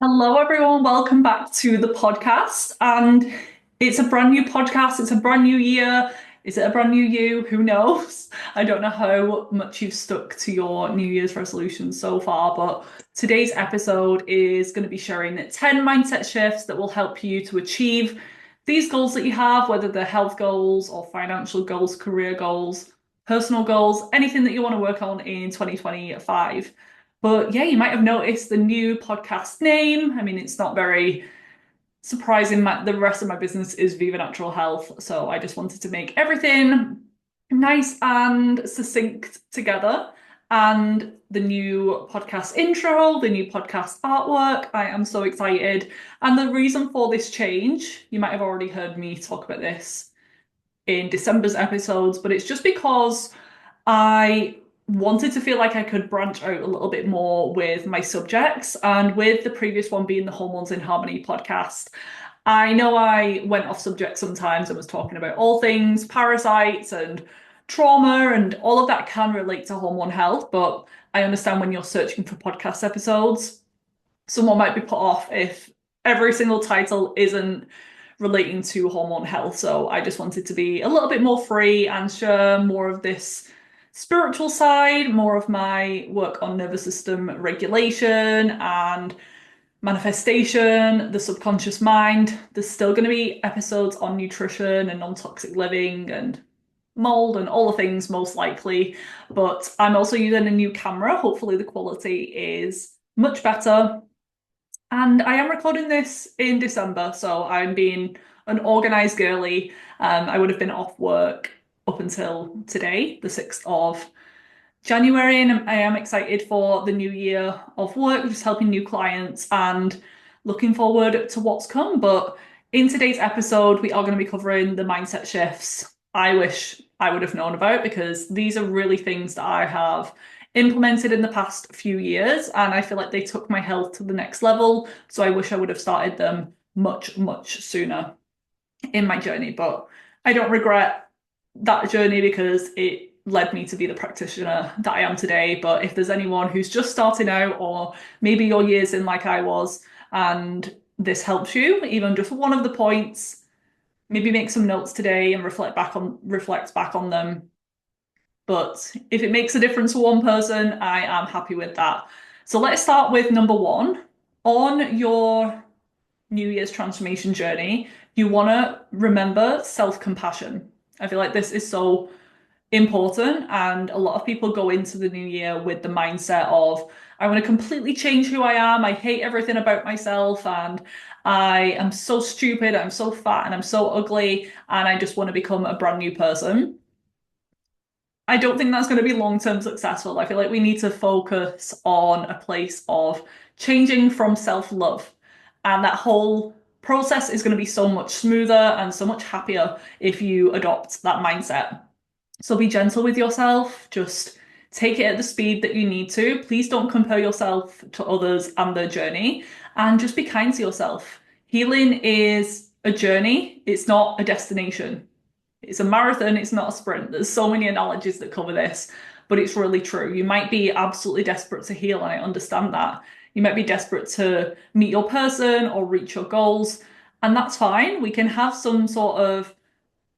Hello, everyone. Welcome back to the podcast. And it's a brand new podcast. It's a brand new year. Is it a brand new you? Who knows? I don't know how much you've stuck to your New Year's resolutions so far, but today's episode is going to be sharing 10 mindset shifts that will help you to achieve these goals that you have, whether they're health goals or financial goals, career goals, personal goals, anything that you want to work on in 2025. But yeah, you might have noticed the new podcast name. I mean, it's not very surprising. The rest of my business is Viva Natural Health. So I just wanted to make everything nice and succinct together. And the new podcast intro, the new podcast artwork, I am so excited. And the reason for this change, you might have already heard me talk about this in December's episodes, but it's just because I wanted to feel like I could branch out a little bit more with my subjects. And with the previous one being the Hormones in Harmony podcast, I know I went off subject sometimes and was talking about all things parasites and trauma, and all of that can relate to hormone health. But I understand when you're searching for podcast episodes, someone might be put off if every single title isn't relating to hormone health. So I just wanted to be a little bit more free and share more of this spiritual side, more of my work on nervous system regulation and manifestation, the subconscious mind. There's still going to be episodes on nutrition and non-toxic living and mold and all the things most likely, but I'm also using a new camera. Hopefully the quality is much better. And I am recording this in December, so I'm being an organized girly. I would have been off work up until today, the 6th of January, and I am excited for the new year of work, just helping new clients and looking forward to what's come. But in today's episode, we are going to be covering the mindset shifts I wish I would have known about, because these are really things that I have implemented in the past few years, and I feel like they took my health to the next level. So I wish I would have started them much, much sooner in my journey. But I don't regret that journey because it led me to be the practitioner that I am today. But if there's anyone who's just starting out, or maybe you're years in like I was, and this helps you, even just one of the points, maybe make some notes today and reflect back on them. But if it makes a difference for one person, I am happy with that. So let's start with number one. On your New Year's transformation journey, you want to remember self-compassion. I feel like this is so important, and a lot of people go into the new year with the mindset of, I want to completely change who I am. I hate everything about myself, and I am so stupid, I'm so fat, and I'm so ugly, and I just want to become a brand new person. I don't think that's going to be long-term successful. I feel like we need to focus on a place of changing from self-love. And that whole process is going to be so much smoother and so much happier if you adopt that mindset. So be gentle with yourself. Just take it at the speed that you need to. Please don't compare yourself to others and their journey, and just be kind to yourself. Healing is a journey, it's not a destination. It's a marathon, it's not a sprint. There's so many analogies that cover this, but it's really true. You might be absolutely desperate to heal, and I understand that. You might be desperate to meet your person or reach your goals, and that's fine. We can have some sort of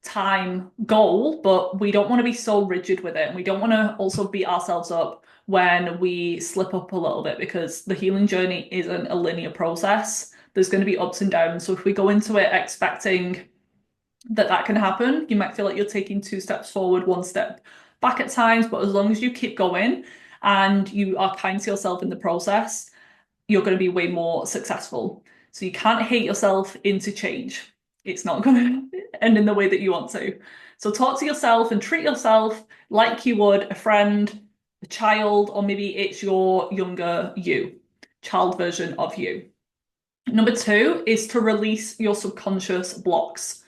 time goal, but we don't want to be so rigid with it. And we don't want to also beat ourselves up when we slip up a little bit, because the healing journey isn't a linear process. There's going to be ups and downs. So if we go into it expecting that can happen, you might feel like you're taking two steps forward, one step back at times. But as long as you keep going and you are kind to yourself in the process, you're going to be way more successful. So you can't hate yourself into change. It's not going to end in the way that you want to. So talk to yourself and treat yourself like you would a friend, a child, or maybe it's your younger you, child version of you. Number two is to release your subconscious blocks.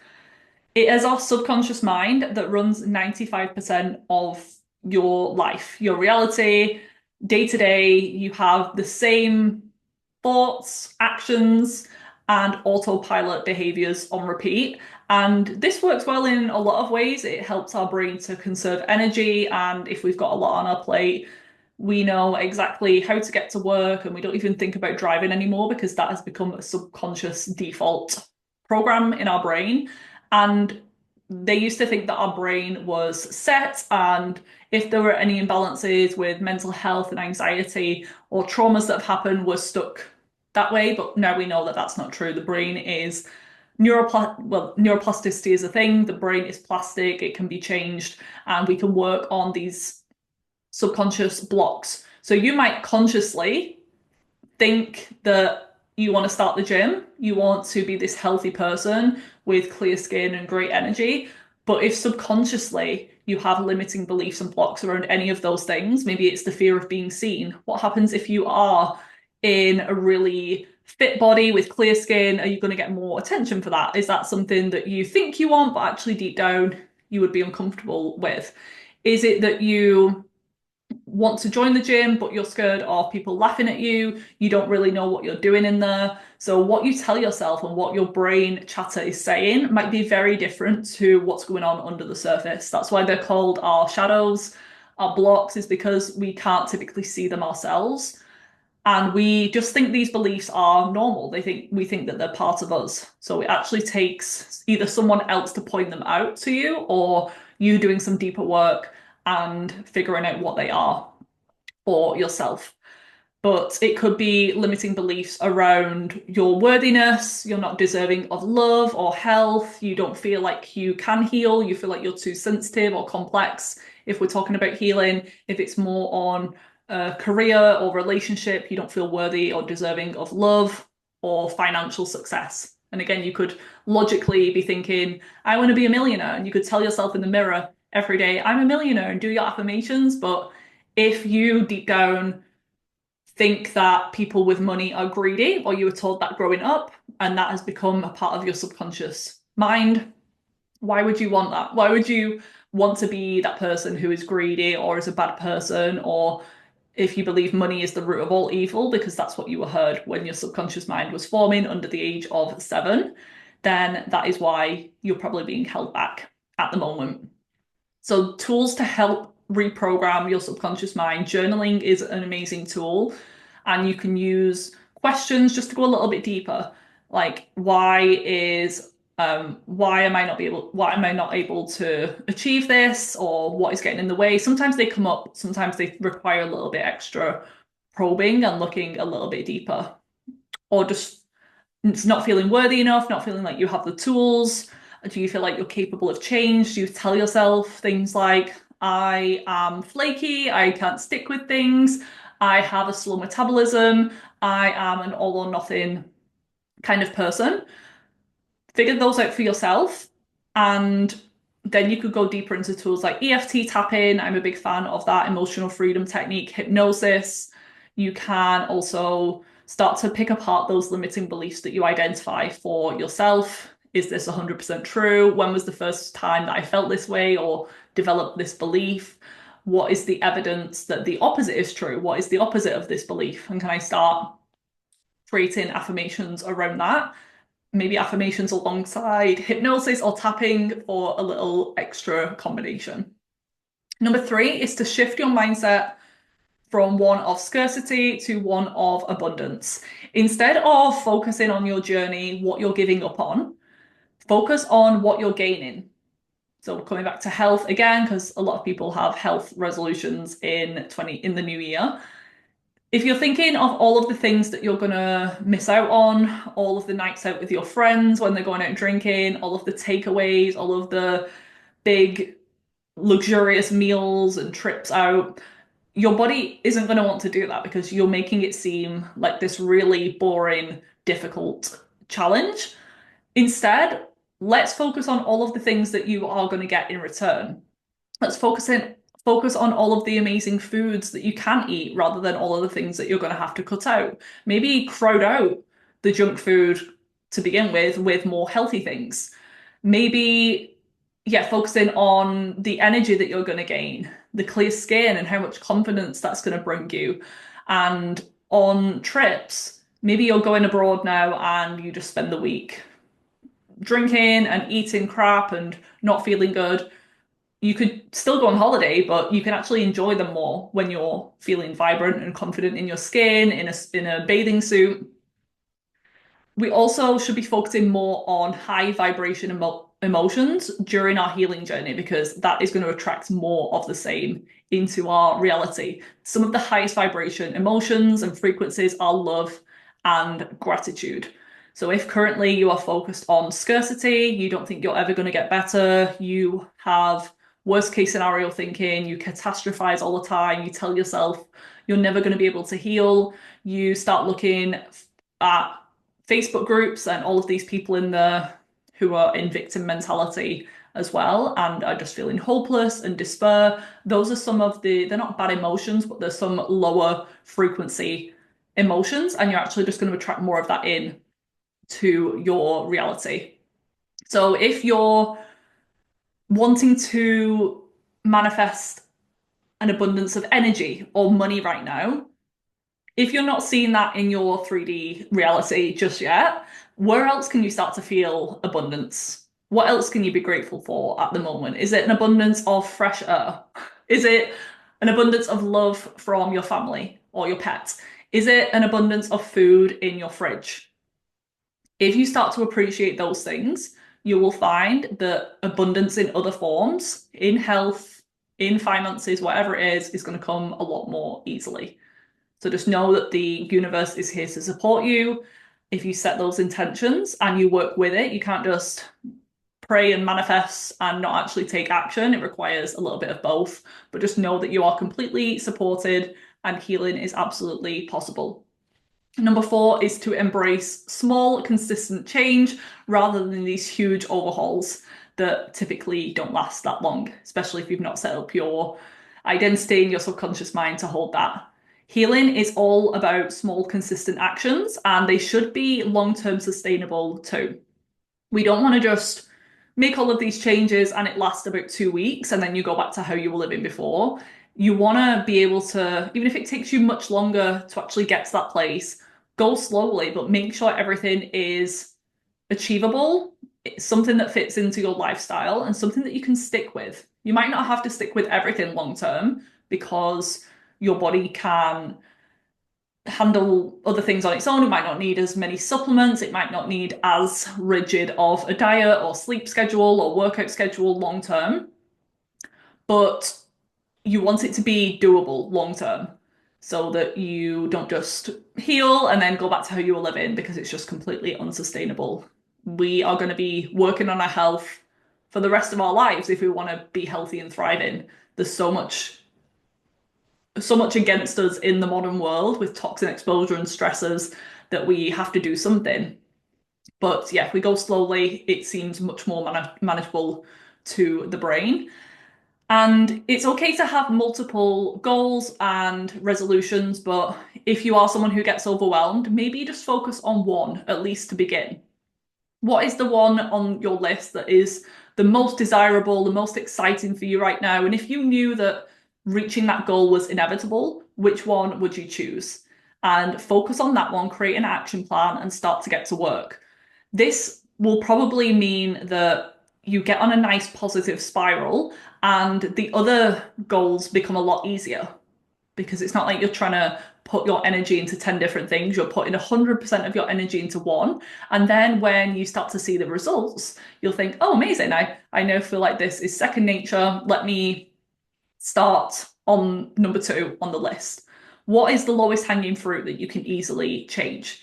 It is our subconscious mind that runs 95% of your life, your reality, day to day. You have the same thoughts, actions, and autopilot behaviors on repeat. And this works well in a lot of ways. It helps our brain to conserve energy. And if we've got a lot on our plate, We know exactly how to get to work, and we don't even think about driving anymore because that has become a subconscious default program in our brain. And they used to think that our brain was set, and if there were any imbalances with mental health and anxiety or traumas that have happened, we're stuck that way. But now we know that that's not true. The brain is neuroplasticity is a thing. The brain is plastic, it can be changed, and we can work on these subconscious blocks. So you might consciously think that you want to start the gym, you want to be this healthy person with clear skin and great energy. But if subconsciously you have limiting beliefs and blocks around any of those things, maybe it's the fear of being seen. What happens if you are in a really fit body with clear skin? Are you going to get more attention for that? Is that something that you think you want, but actually deep down you would be uncomfortable with? Is it that you want to join the gym, but you're scared of people laughing at you? You don't really know what you're doing in there. So what you tell yourself and what your brain chatter is saying might be very different to what's going on under the surface. That's why they're called our shadows, our blocks, is because we can't typically see them ourselves. And we just think these beliefs are normal. We think that they're part of us. So it actually takes either someone else to point them out to you, or you doing some deeper work and figuring out what they are for yourself. But it could be limiting beliefs around your worthiness. You're not deserving of love or health. You don't feel like you can heal. You feel like you're too sensitive or complex. If we're talking about healing, if it's more on a career or relationship, you don't feel worthy or deserving of love or financial success. And again, you could logically be thinking, I want to be a millionaire. And you could tell yourself in the mirror every day, I'm a millionaire, and do your affirmations. But if you deep down think that people with money are greedy, or you were told that growing up, and that has become a part of your subconscious mind, why would you want that? Why would you want to be that person who is greedy or is a bad person? Or if you believe money is the root of all evil, because that's what you were heard when your subconscious mind was forming under the age of 7, then that is why you're probably being held back at the moment. So, tools to help reprogram your subconscious mind. Journaling is an amazing tool, and you can use questions just to go a little bit deeper. Like, why am I not able to achieve this, or what is getting in the way? Sometimes they come up, sometimes they require a little bit extra probing and looking a little bit deeper, or just it's not feeling worthy enough, not feeling like you have the tools. Do you feel like you're capable of change? Do you tell yourself things like, I am flaky, I can't stick with things, I have a slow metabolism, I am an all or nothing kind of person? Figure those out for yourself, and then you could go deeper into tools like EFT tapping. I'm a big fan of that emotional freedom technique, hypnosis. You can also start to pick apart those limiting beliefs that you identify for yourself. Is this 100% true? When was the first time that I felt this way or developed this belief? What is the evidence that the opposite is true? What is the opposite of this belief? And can I start creating affirmations around that? Maybe affirmations alongside hypnosis or tapping for a little extra combination. Number 3 is to shift your mindset from one of scarcity to one of abundance. Instead of focusing on your journey, what you're giving up on, focus on what you're gaining. So coming back to health again, because a lot of people have health resolutions in the new year. If you're thinking of all of the things that you're gonna miss out on, all of the nights out with your friends when they're going out drinking, all of the takeaways, all of the big luxurious meals and trips out, your body isn't going to want to do that because you're making it seem like this really boring, difficult challenge. Instead, let's focus on all of the things that you are going to get in return. Let's focus on all of the amazing foods that you can eat rather than all of the things that you're going to have to cut out. Maybe crowd out the junk food to begin with more healthy things. Maybe, yeah, focusing on the energy that you're going to gain, the clear skin and how much confidence that's going to bring you. And on trips, maybe you're going abroad now and you just spend the week drinking and eating crap and not feeling good. you could still go on holiday, but you can actually enjoy them more when you're feeling vibrant and confident in your skin, in a bathing suit. We also should be focusing more on high vibration emotions during our healing journey because that is going to attract more of the same into our reality. Some of the highest vibration emotions and frequencies are love and gratitude. So if currently you are focused on scarcity, you don't think you're ever going to get better, you have worst case scenario thinking, you catastrophize all the time, you tell yourself you're never going to be able to heal, you start looking at Facebook groups and all of these people in there who are in victim mentality as well and are just feeling hopeless and despair. Those are some of they're not bad emotions, but there's some lower frequency emotions, and you're actually just going to attract more of that in to your reality. So if you're wanting to manifest an abundance of energy or money right now, if you're not seeing that in your 3D reality just yet, where else can you start to feel abundance? What else can you be grateful for at the moment? Is it an abundance of fresh air? Is it an abundance of love from your family or your pet? Is it an abundance of food in your fridge? If you start to appreciate those things, you will find that abundance in other forms, in health, in finances, whatever it is going to come a lot more easily. So just know that the universe is here to support you. If you set those intentions and you work with it, you can't just pray and manifest and not actually take action. It requires a little bit of both, but just know that you are completely supported and healing is absolutely possible. Number 4 is to embrace small, consistent change rather than these huge overhauls that typically don't last that long, especially if you've not set up your identity and your subconscious mind to hold that. Healing is all about small, consistent actions, and they should be long-term sustainable too. We don't want to just make all of these changes and it lasts about 2 weeks and then you go back to how you were living before. You want to be able to, even if it takes you much longer to actually get to that place, go slowly, but make sure everything is achievable, it's something that fits into your lifestyle and something that you can stick with. You might not have to stick with everything long term because your body can handle other things on its own. It might not need as many supplements. It might not need as rigid of a diet or sleep schedule or workout schedule long term. But you want it to be doable long term so that you don't just heal and then go back to how you were living because it's just completely unsustainable. We are going to be working on our health for the rest of our lives if we want to be healthy and thriving. There's so much against us in the modern world with toxin exposure and stressors that we have to do something. But yeah, if we go slowly, it seems much more manageable to the brain. And it's okay to have multiple goals and resolutions, but if you are someone who gets overwhelmed, maybe just focus on one, at least to begin. What is the one on your list that is the most desirable, the most exciting for you right now? And if you knew that reaching that goal was inevitable, which one would you choose? And focus on that one, create an action plan, and start to get to work. This will probably mean that you get on a nice positive spiral and the other goals become a lot easier because it's not like you're trying to put your energy into 10 different things. You're putting 100% of your energy into one. And then when you start to see the results, you'll think, oh, amazing. I now feel like this is second nature. Let me start on number 2 on the list. What is the lowest hanging fruit that you can easily change?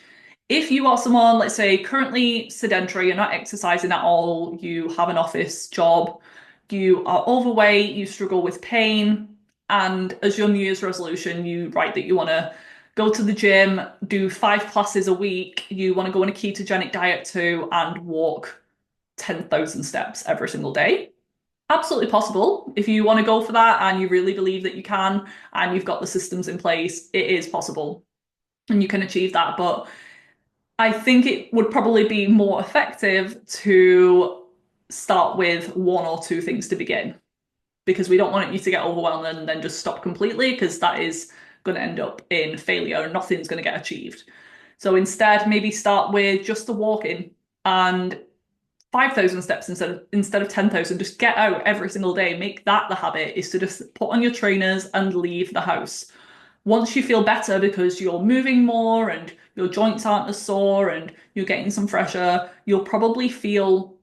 If you are someone, let's say, currently sedentary, you're not exercising at all, you have an office job, you are overweight, you struggle with pain, and as your New Year's resolution, you write that you want to go to the gym, do 5 classes a week, you want to go on a ketogenic diet too, and walk 10,000 steps every single day. Absolutely possible. If you want to go for that and you really believe that you can and you've got the systems in place, it is possible and you can achieve that. But I think it would probably be more effective to start with 1 or 2 things to begin because we don't want you to get overwhelmed and then just stop completely because that is going to end up in failure and nothing's going to get achieved. So instead, maybe start with just the walking and 5,000 steps instead of 10,000. Just get out every single day. Make that the habit, is to just put on your trainers and leave the house. Once you feel better because you're moving more and your joints aren't as sore and you're getting some fresh air, you'll probably feel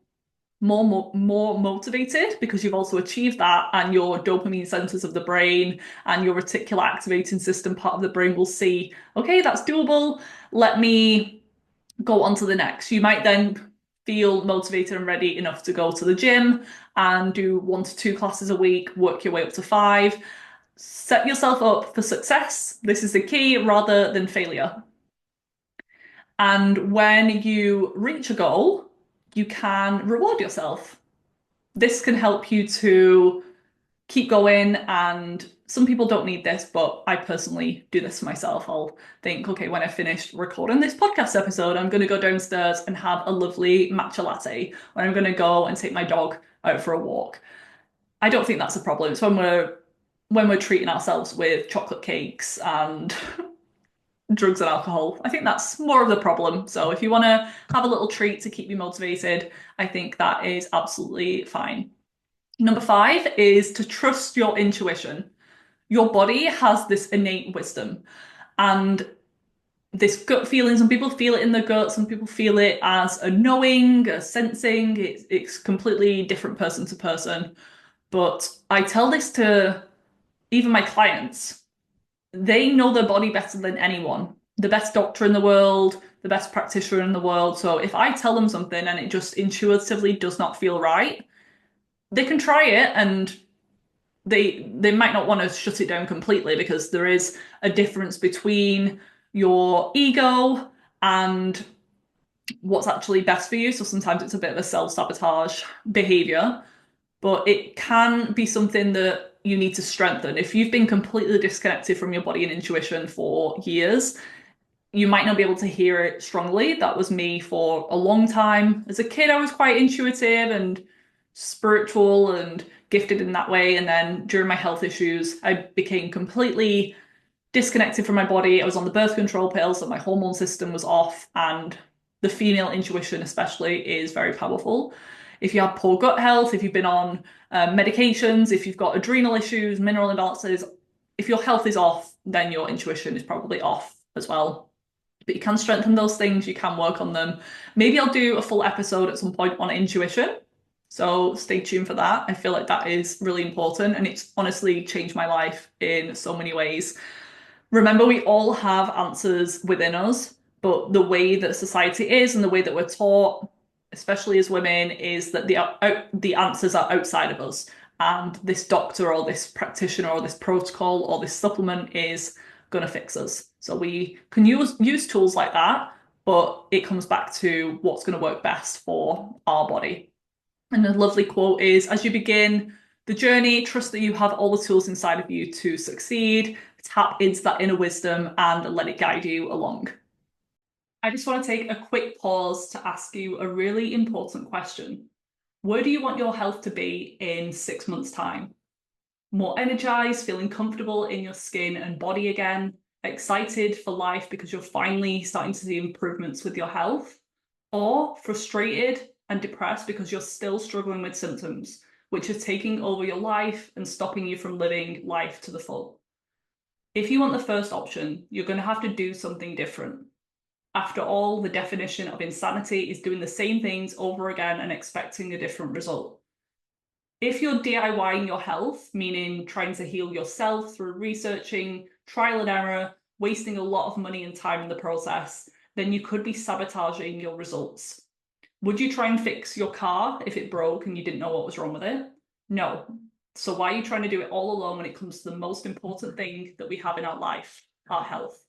more motivated because you've also achieved that, and your dopamine centers of the brain and your reticular activating system part of the brain will see, okay, that's doable. Let me go on to the next. You might then feel motivated and ready enough to go to the gym and do 1 to 2 classes a week, work your way up to 5. Set yourself up for success. This is the key rather than failure. And when you reach a goal, you can reward yourself. This can help you to keep going, and some people don't need this, but I personally do this for myself. I'll think, okay, when I finished recording this podcast episode, I'm going to go downstairs and have a lovely matcha latte, or I'm going to go and take my dog out for a walk. I don't think that's a problem. It's when we're treating ourselves with chocolate cakes and drugs and alcohol. I think that's more of the problem. So if you want to have a little treat to keep you motivated, I think that is absolutely fine. Number 5 is to trust your intuition. Your body has this innate wisdom and this gut feeling. Some people feel it in the gut, some people feel it as a knowing, a sensing. It's completely different person to person. But I tell this to even my clients. They know their body better than anyone. The best doctor in the world, the best practitioner in the world. So if I tell them something and it just intuitively does not feel right, they can try it, and they might not want to shut it down completely, because there is a difference between your ego and what's actually best for you. So sometimes it's a bit of a self-sabotage behavior, but it can be something that you need to strengthen. If you've been completely disconnected from your body and intuition for years, you might not be able to hear it strongly. That was me for a long time. As a kid, I was quite intuitive and spiritual and gifted in that way. And then during my health issues, I became completely disconnected from my body. I was on the birth control pill, so my hormone system was off. And the female intuition, especially, is very powerful. If you have poor gut health, if you've been on medications, if you've got adrenal issues, mineral imbalances, if your health is off, then your intuition is probably off as well. But you can strengthen those things, you can work on them. Maybe I'll do a full episode at some point on intuition, so stay tuned for that. I feel like that is really important, and it's honestly changed my life in so many ways. Remember, we all have answers within us, but the way that society is and the way that we're taught, especially as women, is that the answers are outside of us. And this doctor or this practitioner or this protocol or this supplement is going to fix us. So we can use tools like that, but it comes back to what's going to work best for our body. And a lovely quote is, as you begin the journey, trust that you have all the tools inside of you to succeed. Tap into that inner wisdom and let it guide you along. I just want to take a quick pause to ask you a really important question. Where do you want your health to be in 6 months' time? More energized, feeling comfortable in your skin and body again, excited for life because you're finally starting to see improvements with your health, or frustrated and depressed because you're still struggling with symptoms, which are taking over your life and stopping you from living life to the full. If you want the first option, you're going to have to do something different. After all, the definition of insanity is doing the same things over again and expecting a different result. If you're DIYing your health, meaning trying to heal yourself through researching, trial and error, wasting a lot of money and time in the process, then you could be sabotaging your results. Would you try and fix your car if it broke and you didn't know what was wrong with it? No. So why are you trying to do it all alone when it comes to the most important thing that we have in our life, our health?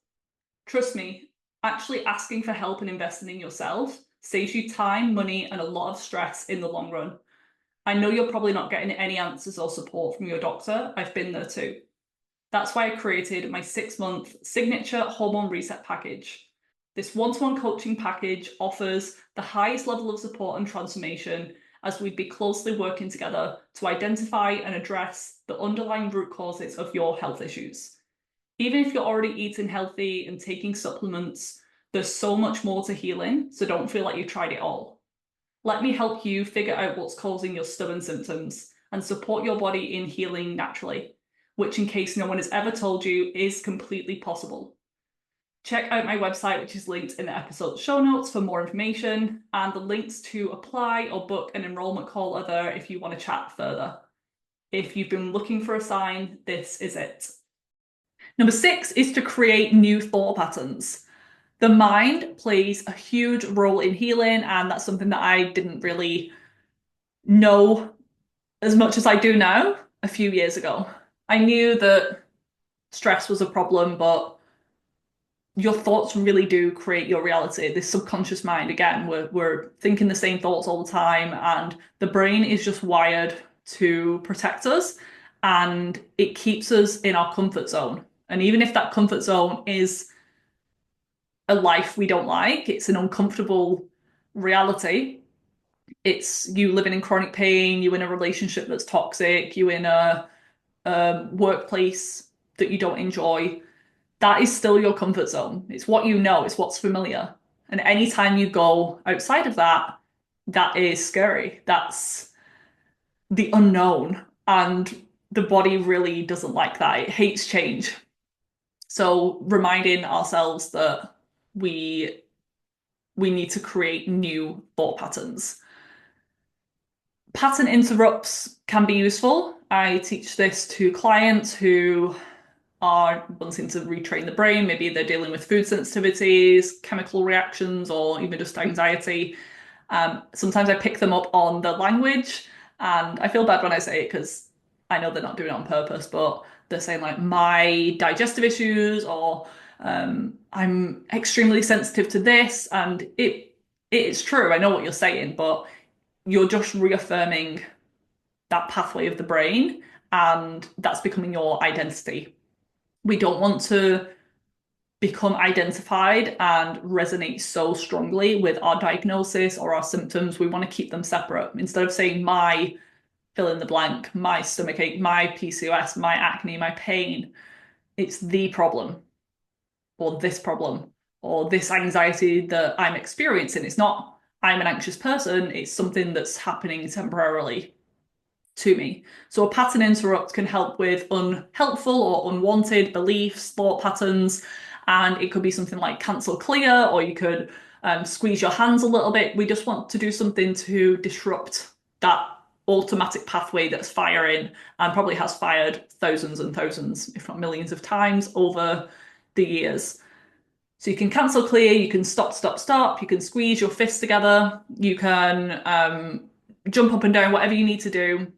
Trust me, actually asking for help and investing in yourself saves you time, money, and a lot of stress in the long run. I know you're probably not getting any answers or support from your doctor. I've been there too. That's why I created my 6-month signature hormone reset package. This one-to-one coaching package offers the highest level of support and transformation, as we'd be closely working together to identify and address the underlying root causes of your health issues. Even if you're already eating healthy and taking supplements, there's so much more to healing, so don't feel like you've tried it all. Let me help you figure out what's causing your stubborn symptoms and support your body in healing naturally, which, in case no one has ever told you, is completely possible. Check out my website, which is linked in the episode show notes for more information, and the links to apply or book an enrollment call are there if you want to chat further. If you've been looking for a sign, this is it. Number 6 is to create new thought patterns. The mind plays a huge role in healing, and that's something that I didn't really know as much as I do now a few years ago. I knew that stress was a problem, but your thoughts really do create your reality. This subconscious mind, again, we're thinking the same thoughts all the time, and the brain is just wired to protect us, and it keeps us in our comfort zone. And even if that comfort zone is a life we don't like, it's an uncomfortable reality. It's you living in chronic pain, you in a relationship that's toxic, you in a workplace that you don't enjoy. That is still your comfort zone. It's what you know, it's what's familiar. And anytime you go outside of that, that is scary. That's the unknown. And the body really doesn't like that. It hates change. So reminding ourselves that we need to create new thought patterns. Pattern interrupts can be useful. I teach this to clients who are wanting to retrain the brain. Maybe they're dealing with food sensitivities, chemical reactions, or even just anxiety. Sometimes I pick them up on the language, and I feel bad when I say it because I know they're not doing it on purpose, but they're saying like my digestive issues or I'm extremely sensitive to this, and it's true. I know what you're saying, but you're just reaffirming that pathway of the brain, and that's becoming your identity. We don't want to become identified and resonate so strongly with our diagnosis or our symptoms. We want to keep them separate. Instead of saying my fill in the blank, my stomachache, my PCOS, my acne, my pain, it's the problem or this anxiety that I'm experiencing. It's not I'm an anxious person, it's something that's happening temporarily to me. So a pattern interrupt can help with unhelpful or unwanted beliefs, thought patterns, and it could be something like cancel clear, or you could squeeze your hands a little bit. We just want to do something to disrupt that automatic pathway that's firing and probably has fired thousands and thousands, if not millions of times over the years. So you can cancel clear, you can stop, stop, stop, you can squeeze your fists together, you can jump up and down, whatever you need to do,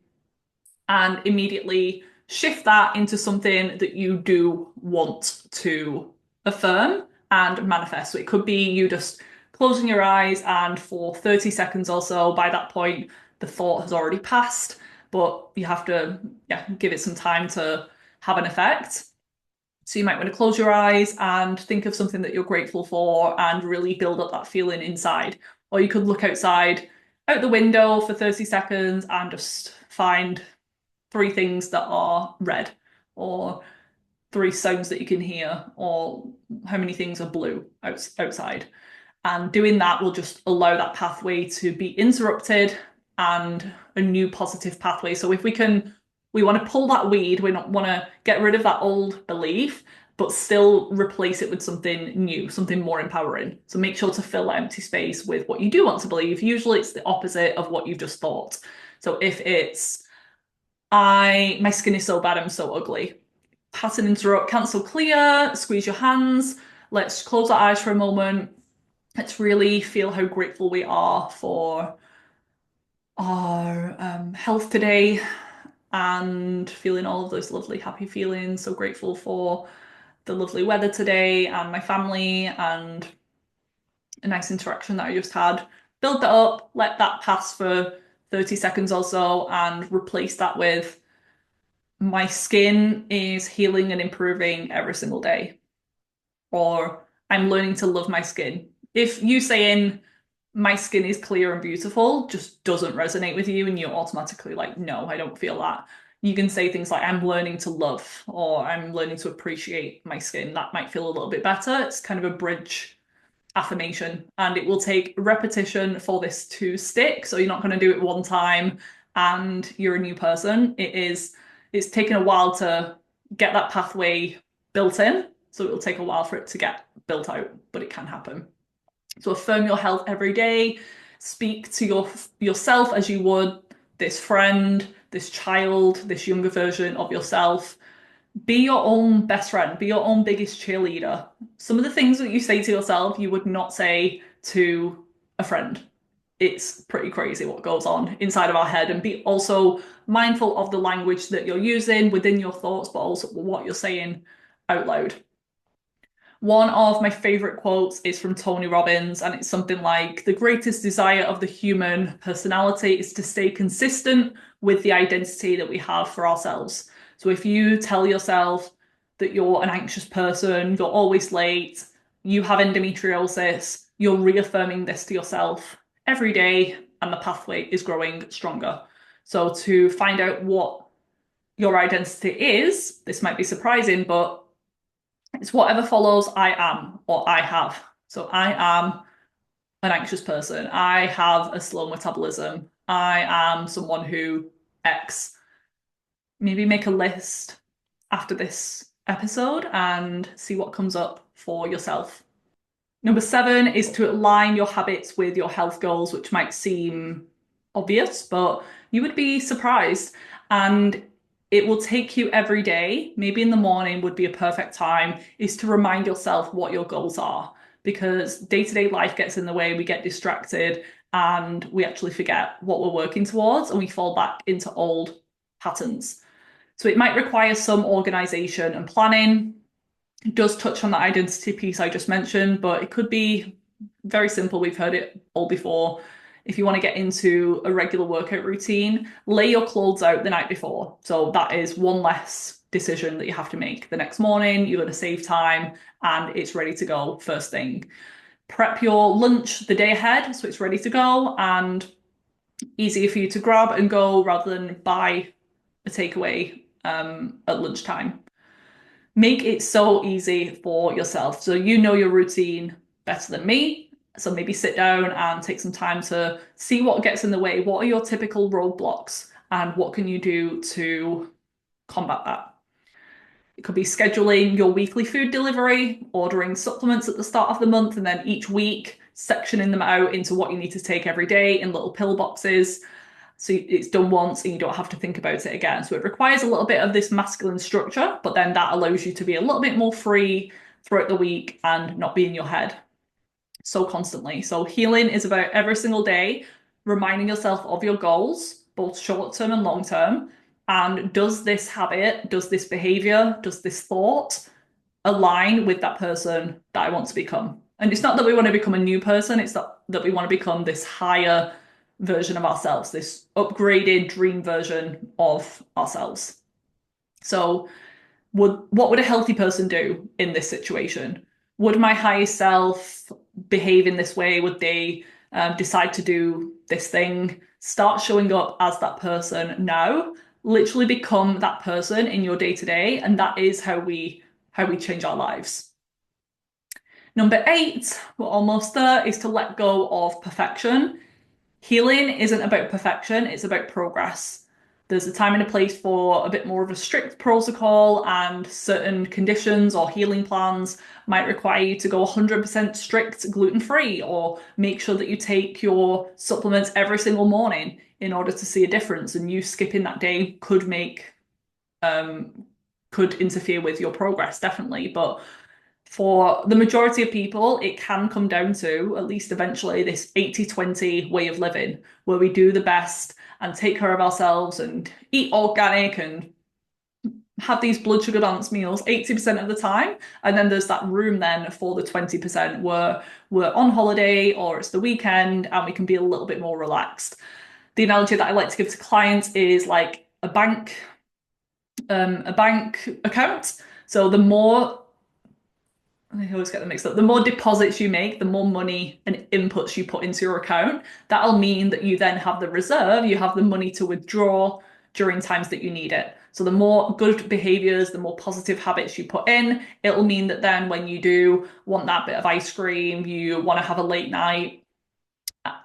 and immediately shift that into something that you do want to affirm and manifest. So it could be you just closing your eyes, and for 30 seconds or so, by that point, the thought has already passed, but you have to give it some time to have an effect. So you might want to close your eyes and think of something that you're grateful for and really build up that feeling inside. Or you could look outside, out the window for 30 seconds and just find 3 things that are red, or 3 sounds that you can hear, or how many things are blue outside. And doing that will just allow that pathway to be interrupted and a new positive pathway. So if we want to pull that weed, we don't want to get rid of that old belief, but still replace it with something new, something more empowering. So make sure to fill that empty space with what you do want to believe. Usually it's the opposite of what you've just thought. So if it's my skin is so bad, I'm so ugly. Pattern interrupt, cancel clear, squeeze your hands. Let's close our eyes for a moment. Let's really feel how grateful we are for our health today and feeling all of those lovely, happy feelings. So grateful for the lovely weather today and my family and a nice interaction that I just had. Build that up, let that pass for 30 seconds or so, and replace that with my skin is healing and improving every single day. Or I'm learning to love my skin. If you saying my skin is clear and beautiful just doesn't resonate with you and you're automatically like, no, I don't feel that. You can say things like, I'm learning to love, or I'm learning to appreciate my skin. That might feel a little bit better. It's kind of a bridge affirmation, and it will take repetition for this to stick. So you're not going to do it one time and you're a new person. It's taken a while to get that pathway built in. So it'll take a while for it to get built out, but it can happen. So affirm your health every day. Speak to yourself as you would this friend, this child, this younger version of yourself. Be your own best friend, be your own biggest cheerleader. Some of the things that you say to yourself, you would not say to a friend. It's pretty crazy what goes on inside of our head, and be also mindful of the language that you're using within your thoughts, but also what you're saying out loud. One of my favorite quotes is from Tony Robbins, and it's something like, the greatest desire of the human personality is to stay consistent with the identity that we have for ourselves. So if you tell yourself that you're an anxious person, you're always late, you have endometriosis, you're reaffirming this to yourself every day, and the pathway is growing stronger. So to find out what your identity is, this might be surprising, but it's whatever follows I am or I have. So I am an anxious person. I have a slow metabolism. I am someone who X. Maybe make a list after this episode and see what comes up for yourself. Number 7 is to align your habits with your health goals, which might seem obvious, but you would be surprised. And it will take you every day, maybe in the morning would be a perfect time, is to remind yourself what your goals are. Because day-to-day life gets in the way, we get distracted, and we actually forget what we're working towards, and we fall back into old patterns. So it might require some organization and planning. It does touch on that identity piece I just mentioned, but it could be very simple. We've heard it all before. If you want to get into a regular workout routine, lay your clothes out the night before. So that is one less decision that you have to make. The next morning, you're going to save time and it's ready to go first thing. Prep your lunch the day ahead so it's ready to go and easier for you to grab and go rather than buy a takeaway at lunchtime. Make it so easy for yourself. So you know your routine better than me. So maybe sit down and take some time to see what gets in the way. What are your typical roadblocks and what can you do to combat that? It could be scheduling your weekly food delivery, ordering supplements at the start of the month, and then each week sectioning them out into what you need to take every day in little pill boxes. So it's done once and you don't have to think about it again. So it requires a little bit of this masculine structure, but then that allows you to be a little bit more free throughout the week and not be in your head so constantly. So healing is about every single day reminding yourself of your goals, both short term and long term. And does this habit, does this behavior, does this thought align with that person that I want to become? And it's not that we want to become a new person, it's that we want to become this higher version of ourselves, this upgraded dream version of ourselves. So what would a healthy person do in this situation? Would my higher self behave in this way? Would they decide to do this thing? Start showing up as that person now. Literally become that person in your day-to-day, and that is how we change our lives. Number 8, we're almost there, is to let go of perfection. Healing isn't about perfection, it's about progress. There's a time and a place for a bit more of a strict protocol, and certain conditions or healing plans might require you to go 100% strict gluten-free, or make sure that you take your supplements every single morning in order to see a difference. And you skipping that day could interfere with your progress, definitely. But for the majority of people, it can come down to, at least eventually, this 80-20 way of living, where we do the best and take care of ourselves and eat organic and have these blood sugar balance meals 80% of the time. And then there's that room then for the 20% where we're on holiday or it's the weekend and we can be a little bit more relaxed. The analogy that I like to give to clients is like a bank account. So the more I always get them mixed up. The more deposits you make, the more money and inputs you put into your account. That'll mean that you then have the reserve, you have the money to withdraw during times that you need it. So the more good behaviors, the more positive habits you put in, it'll mean that then when you do want that bit of ice cream, you want to have a late night,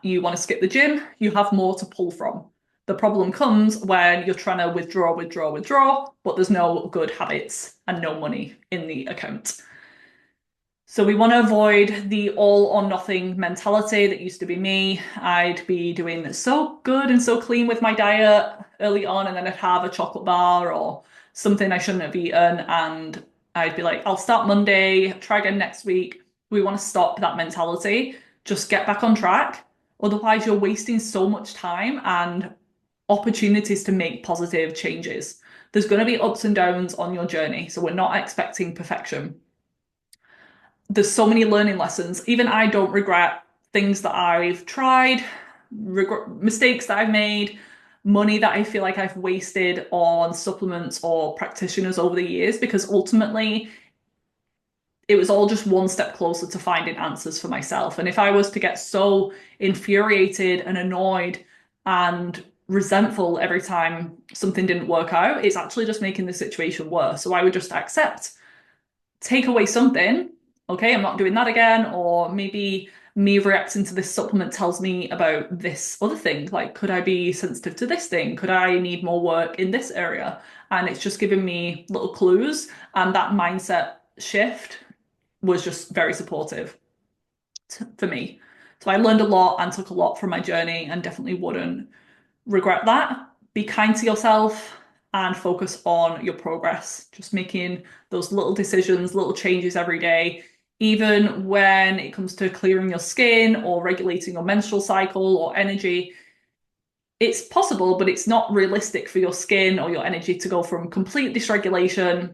you want to skip the gym, you have more to pull from. The problem comes when you're trying to withdraw, but there's no good habits and no money in the account. So we want to avoid the all or nothing mentality that used to be me. I'd be doing so good and so clean with my diet early on, and then I'd have a chocolate bar or something I shouldn't have eaten, and I'd be like, I'll start Monday, try again next week. We want to stop that mentality. Just get back on track. Otherwise, you're wasting so much time and opportunities to make positive changes. There's going to be ups and downs on your journey, so we're not expecting perfection. There's so many learning lessons. Even I don't regret things that I've tried, mistakes that I've made, money that I feel like I've wasted on supplements or practitioners over the years, because ultimately it was all just one step closer to finding answers for myself. And if I was to get so infuriated and annoyed and resentful every time something didn't work out, it's actually just making the situation worse. So I would just accept, take away something. Okay, I'm not doing that again. Or maybe me reacting to this supplement tells me about this other thing. Like, could I be sensitive to this thing? Could I need more work in this area? And it's just giving me little clues. And that mindset shift was just very supportive for me. So I learned a lot and took a lot from my journey, and definitely wouldn't regret that. Be kind to yourself and focus on your progress. Just making those little decisions, little changes every day. Even when it comes to clearing your skin or regulating your menstrual cycle or energy, it's possible, but it's not realistic for your skin or your energy to go from complete dysregulation,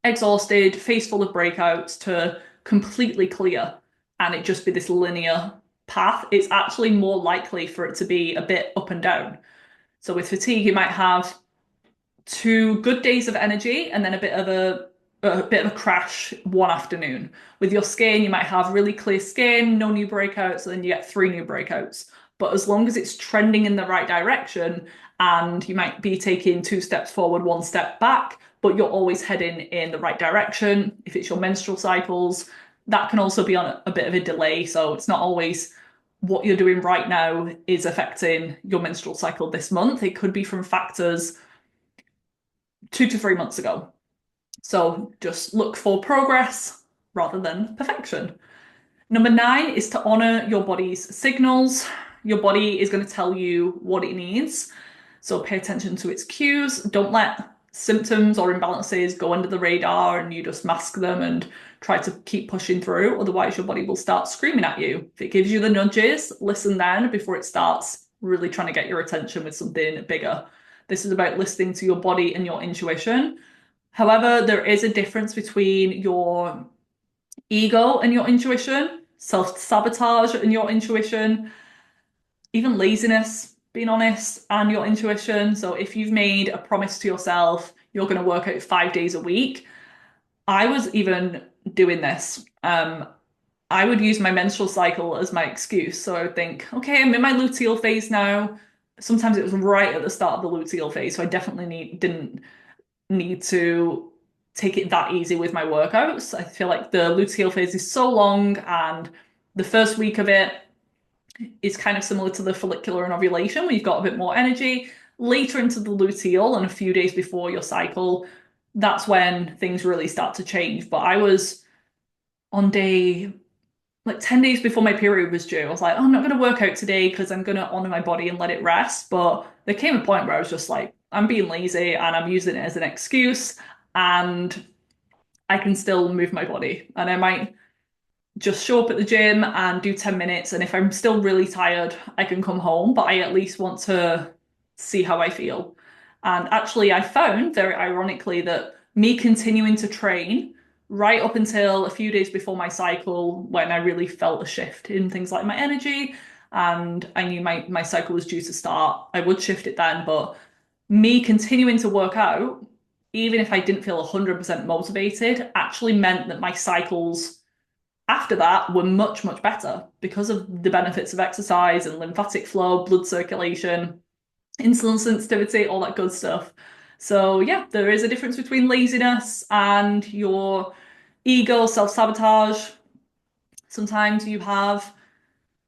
exhausted, face full of breakouts, to completely clear, and it just be this linear path. It's actually more likely for it to be a bit up and down. So with fatigue, you might have 2 good days of energy and then a bit of a crash one afternoon. With your skin, you might have really clear skin, no new breakouts, and then you get 3 new breakouts. But as long as it's trending in the right direction, and you might be taking 2 steps forward, 1 step back, but you're always heading in the right direction. If it's your menstrual cycles, that can also be on a bit of a delay. So it's not always what you're doing right now is affecting your menstrual cycle this month. It could be from factors 2 to 3 months ago. So just look for progress rather than perfection. Number 9 is to honor your body's signals. Your body is going to tell you what it needs. So pay attention to its cues. Don't let symptoms or imbalances go under the radar and you just mask them and try to keep pushing through. Otherwise, your body will start screaming at you. If it gives you the nudges, listen then before it starts really trying to get your attention with something bigger. This is about listening to your body and your intuition. However, there is a difference between your ego and your intuition, self-sabotage and your intuition, even laziness, being honest, and your intuition. So if you've made a promise to yourself, you're going to work out 5 days a week. I was even doing this. I would use my menstrual cycle as my excuse. So I would think, okay, I'm in my luteal phase now. Sometimes it was right at the start of the luteal phase, so I definitely didn't need to take it that easy with my workouts. I feel like the luteal phase is so long, and the first week of it is kind of similar to the follicular and ovulation, where you've got a bit more energy. Later into the luteal and a few days before your cycle, that's when things really start to change. But I was on day like 10 days before my period was due. I was like, oh, I'm not going to work out today because I'm going to honor my body and let it rest. But there came a point where I was just like, I'm being lazy and I'm using it as an excuse, and I can still move my body. And I might just show up at the gym and do 10 minutes. And if I'm still really tired, I can come home, but I at least want to see how I feel. And actually, I found very ironically that me continuing to train right up until a few days before my cycle, when I really felt a shift in things like my energy, and I knew my cycle was due to start, I would shift it then. But me continuing to work out, even if I didn't feel 100% motivated, actually meant that my cycles after that were much, much better because of the benefits of exercise and lymphatic flow, blood circulation, insulin sensitivity, all that good stuff. So yeah, there is a difference between laziness and your ego, self-sabotage. Sometimes you have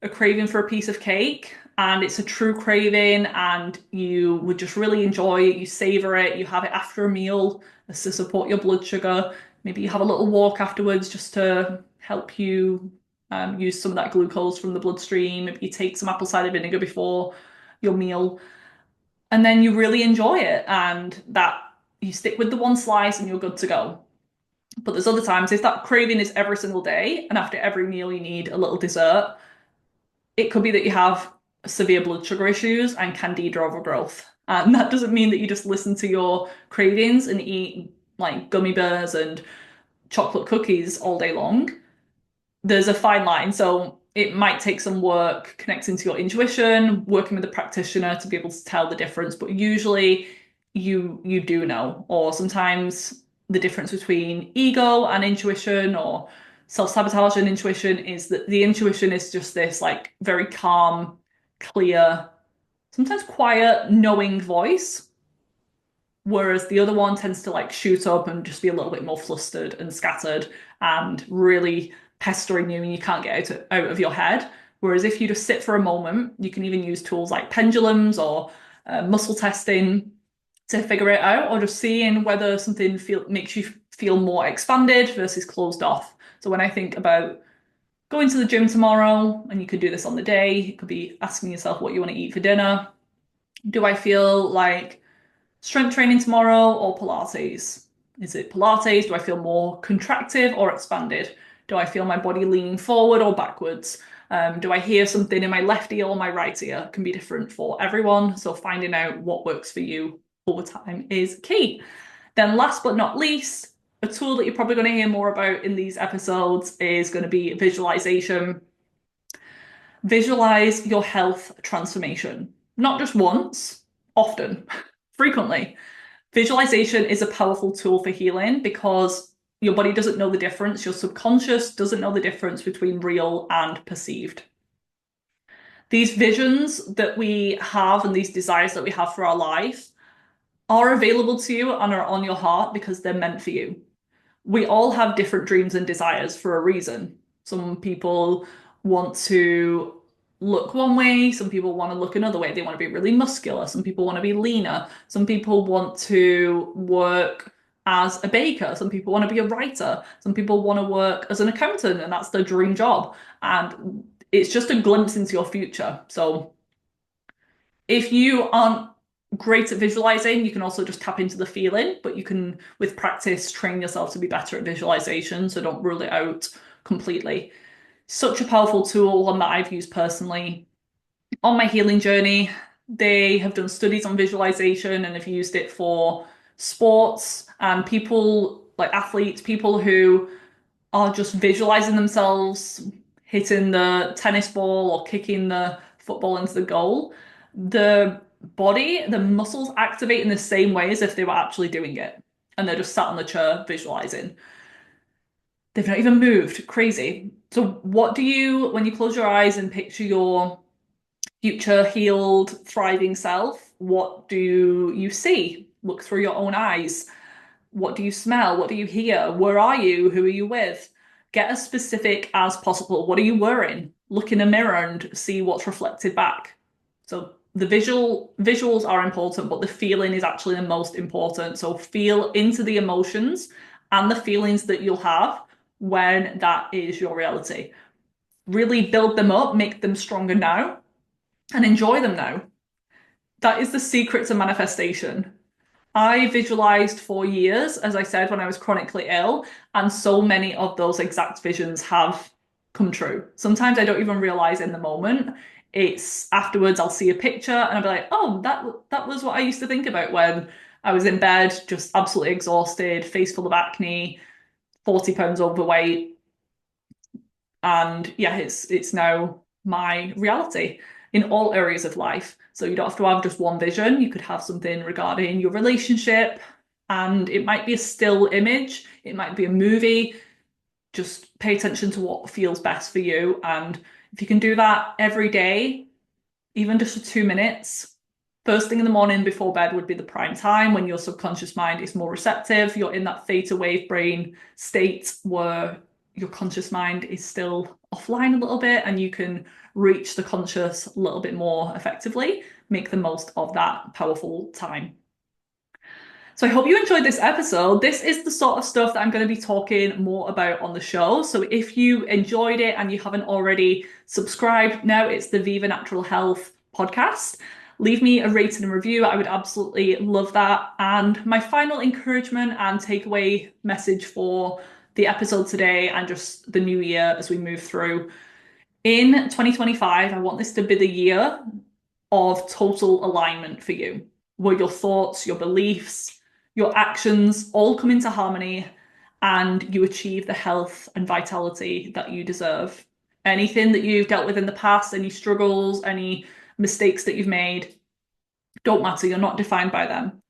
a craving for a piece of cake and it's a true craving and you would just really enjoy it, you savor it, you have it after a meal as to support your blood sugar. Maybe you have a little walk afterwards just to help you use some of that glucose from the bloodstream. Maybe you take some apple cider vinegar before your meal and then you really enjoy it and that you stick with the one slice and you're good to go. But there's other times if that craving is every single day and after every meal you need a little dessert, it could be that you have severe blood sugar issues and candida overgrowth. And that doesn't mean that you just listen to your cravings and eat like gummy bears and chocolate cookies all day long. There's a fine line. So it might take some work connecting to your intuition, working with a practitioner to be able to tell the difference. But usually you do know. Or sometimes the difference between ego and intuition or self-sabotage and intuition is that the intuition is just this like very calm, clear, sometimes quiet, knowing voice. Whereas the other one tends to like shoot up and just be a little bit more flustered and scattered and really pestering you and you can't get out of your head. Whereas if you just sit for a moment, you can even use tools like pendulums or muscle testing to figure it out, or just seeing whether something makes you feel more expanded versus closed off. So when I think about going to the gym tomorrow, and you could do this on the day, it could be asking yourself what you want to eat for dinner. Do I feel like strength training tomorrow or Pilates? Is it Pilates? Do I feel more contracted or expanded? Do I feel my body leaning forward or backwards? Do I hear something in my left ear or my right ear? It can be different for everyone. So finding out what works for you over time is key. Then last but not least, a tool that you're probably going to hear more about in these episodes is going to be visualization. Visualize your health transformation, not just once, often, frequently. Visualization is a powerful tool for healing because your body doesn't know the difference. Your subconscious doesn't know the difference between real and perceived. These visions that we have and these desires that we have for our life are available to you and are on your heart because they're meant for you. We all have different dreams and desires for a reason. Some people want to look one way, some people want to look another way. They want to be really muscular, some people want to be leaner, some people want to work as a baker, some people want to be a writer, some people want to work as an accountant, and that's their dream job. And it's just a glimpse into your future. So if you aren't great at visualizing, you can also just tap into the feeling, but you can, with practice, train yourself to be better at visualization. So don't rule it out completely. Such a powerful tool, one that I've used personally on my healing journey. They have done studies on visualization and have used it for sports and people like athletes, people who are just visualizing themselves hitting the tennis ball or kicking the football into the goal. The body, the muscles activate in the same way as if they were actually doing it. And they're just sat on the chair visualizing. They've not even moved. Crazy. So, what do you, when you close your eyes and picture your future healed, thriving self, what do you see? Look through your own eyes. What do you smell? What do you hear? Where are you? Who are you with? Get as specific as possible. What are you wearing? Look in a mirror and see what's reflected back. So the visuals are important, but the feeling is actually the most important. So feel into the emotions and the feelings that you'll have when that is your reality. Really build them up, make them stronger now, and enjoy them now. That is the secret to manifestation. I visualized for years, as I said, when I was chronically ill, and so many of those exact visions have come true. Sometimes I don't even realize in the moment. It's afterwards I'll see a picture and I'll be like, oh, that was what I used to think about when I was in bed, just absolutely exhausted, face full of acne, 40 pounds overweight. And yeah, it's now my reality in all areas of life. So you don't have to have just one vision. You could have something regarding your relationship, and it might be a still image, it might be a movie. Just pay attention to what feels best for you. And if you can do that every day, even just for 2 minutes, First thing in the morning before bed would be the prime time when your subconscious mind is more receptive. You're in that theta wave brain state where your conscious mind is still offline a little bit and you can reach the conscious a little bit more effectively. Make the most of that powerful time. So I hope you enjoyed this episode. This is the sort of stuff that I'm going to be talking more about on the show. So if you enjoyed it and you haven't already subscribed, now it's the Viva Natural Health podcast. Leave me a rating and review. I would absolutely love that. And my final encouragement and takeaway message for the episode today and just the new year as we move through. In 2025, I want this to be the year of total alignment for you, where your thoughts, your beliefs, your actions all come into harmony and you achieve the health and vitality that you deserve. Anything that you've dealt with in the past, any struggles, any mistakes that you've made, don't matter. You're not defined by them.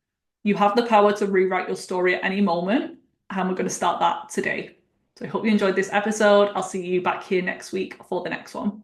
You have the power to rewrite your story at any moment, and we're going to start that today. So I hope you enjoyed this episode. I'll see you back here next week for the next one.